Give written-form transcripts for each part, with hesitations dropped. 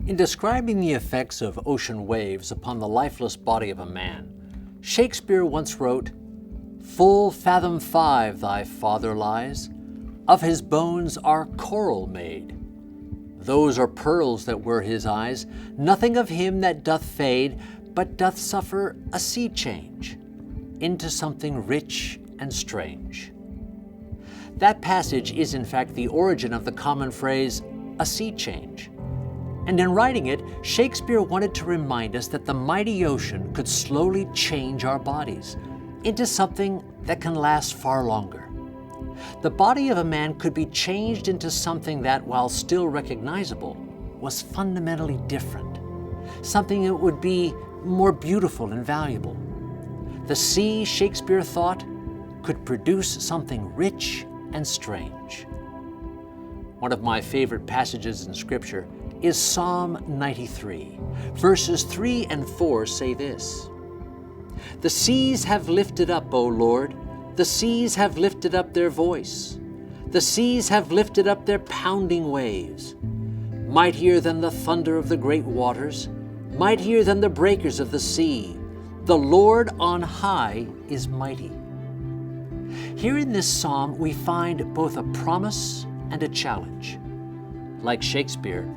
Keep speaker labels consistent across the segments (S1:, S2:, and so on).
S1: In describing the effects of ocean waves upon the lifeless body of a man, Shakespeare once wrote, "Full fathom 5 thy father lies, of his bones are coral made. Those are pearls that were his eyes, nothing of him that doth fade, but doth suffer a sea change into something rich and strange." That passage is in fact the origin of the common phrase, a sea change. And in writing it, Shakespeare wanted to remind us that the mighty ocean could slowly change our bodies into something that can last far longer. The body of a man could be changed into something that, while still recognizable, was fundamentally different, something that would be more beautiful and valuable. The sea, Shakespeare thought, could produce something rich and strange. One of my favorite passages in Scripture is Psalm 93. Verses 3 and 4 say this, "The seas have lifted up, O Lord, the seas have lifted up their voice. The seas have lifted up their pounding waves. Mightier than the thunder of the great waters, mightier than the breakers of the sea. The Lord on high is mighty." Here in this psalm, we find both a promise and a challenge. Like Shakespeare,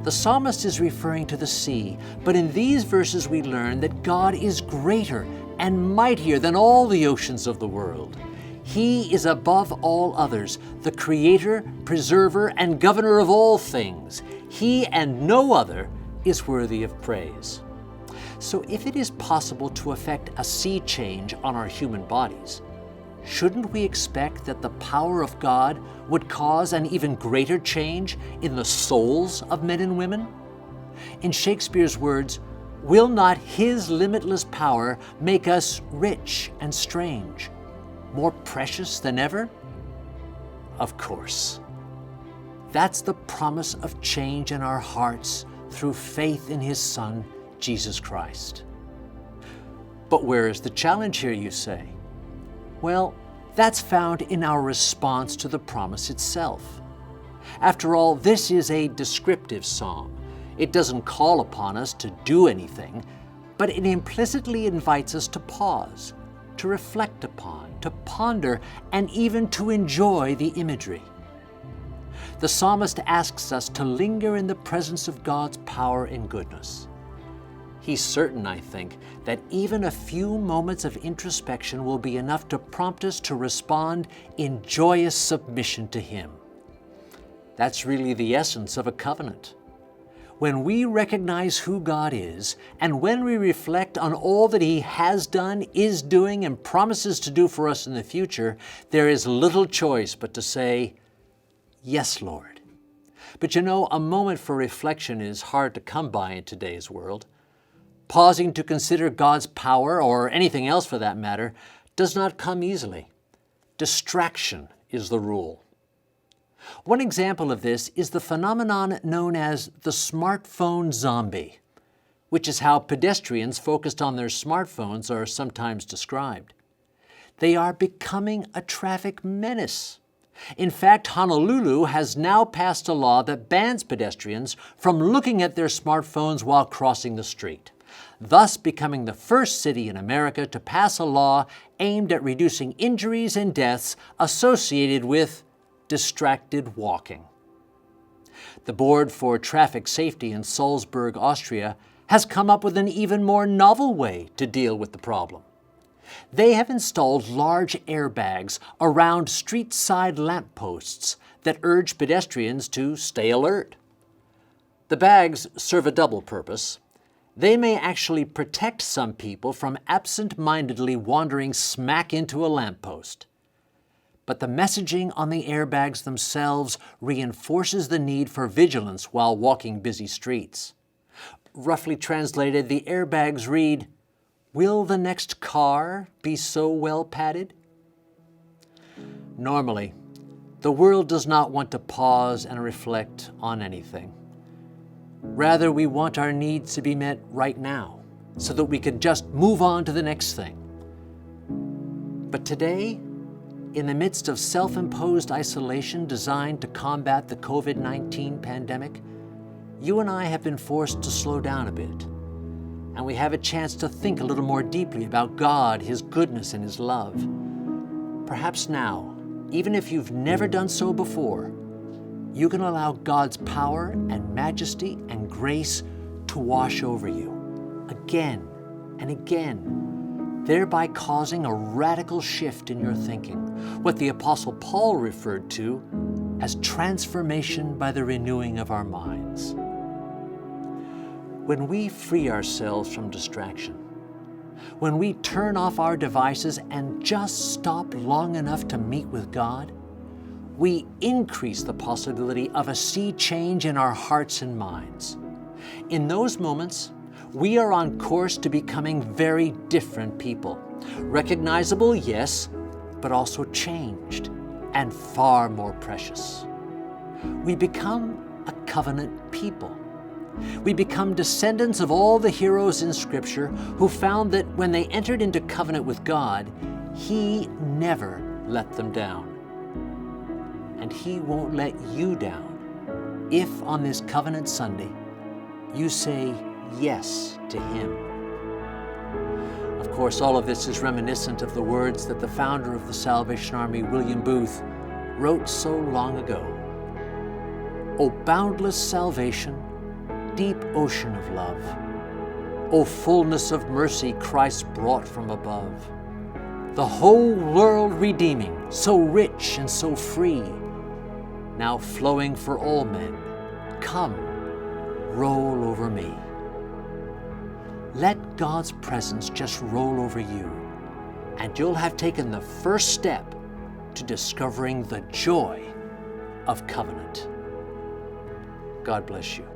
S1: the psalmist is referring to the sea, but in these verses we learn that God is greater and mightier than all the oceans of the world. He is above all others, the creator, preserver, and governor of all things. He and no other is worthy of praise. So if it is possible to effect a sea change on our human bodies, shouldn't we expect that the power of God would cause an even greater change in the souls of men and women? In Shakespeare's words, will not His limitless power make us rich and strange, more precious than ever? Of course. That's the promise of change in our hearts through faith in His Son, Jesus Christ. But where is the challenge here, you say? Well, that's found in our response to the promise itself. After all, this is a descriptive psalm. It doesn't call upon us to do anything, but it implicitly invites us to pause, to reflect upon, to ponder, and even to enjoy the imagery. The psalmist asks us to linger in the presence of God's power and goodness. He's certain, I think, that even a few moments of introspection will be enough to prompt us to respond in joyous submission to Him. That's really the essence of a covenant. When we recognize who God is, and when we reflect on all that He has done, is doing, and promises to do for us in the future, there is little choice but to say, "Yes, Lord." But you know, a moment for reflection is hard to come by in today's world. Pausing to consider God's power, or anything else for that matter, does not come easily. Distraction is the rule. One example of this is the phenomenon known as the smartphone zombie, which is how pedestrians focused on their smartphones are sometimes described. They are becoming a traffic menace. In fact, Honolulu has now passed a law that bans pedestrians from looking at their smartphones while crossing the street, thus becoming the first city in America to pass a law aimed at reducing injuries and deaths associated with distracted walking. The Board for Traffic Safety in Salzburg, Austria, has come up with an even more novel way to deal with the problem. They have installed large airbags around street-side lampposts that urge pedestrians to stay alert. The bags serve a double purpose. They may actually protect some people from absent-mindedly wandering smack into a lamppost. But the messaging on the airbags themselves reinforces the need for vigilance while walking busy streets. Roughly translated, the airbags read, "Will the next car be so well padded?" Normally, the world does not want to pause and reflect on anything. Rather, we want our needs to be met right now, so that we can just move on to the next thing. But today, in the midst of self-imposed isolation designed to combat the COVID-19 pandemic, you and I have been forced to slow down a bit, and we have a chance to think a little more deeply about God, His goodness, and His love. Perhaps now, even if you've never done so before, you can allow God's power and majesty and grace to wash over you again and again, thereby causing a radical shift in your thinking, what the Apostle Paul referred to as transformation by the renewing of our minds. When we free ourselves from distraction, when we turn off our devices and just stop long enough to meet with God, we increase the possibility of a sea change in our hearts and minds. In those moments, we are on course to becoming very different people. Recognizable, yes, but also changed and far more precious. We become a covenant people. We become descendants of all the heroes in Scripture who found that when they entered into covenant with God, He never let them down. And He won't let you down if on this Covenant Sunday you say yes to Him. Of course, all of this is reminiscent of the words that the founder of the Salvation Army, William Booth, wrote so long ago. O boundless salvation, deep ocean of love, O fullness of mercy Christ brought from above, the whole world redeeming, so rich and so free, now flowing for all men, come, roll over me. Let God's presence just roll over you, and you'll have taken the first step to discovering the joy of covenant. God bless you.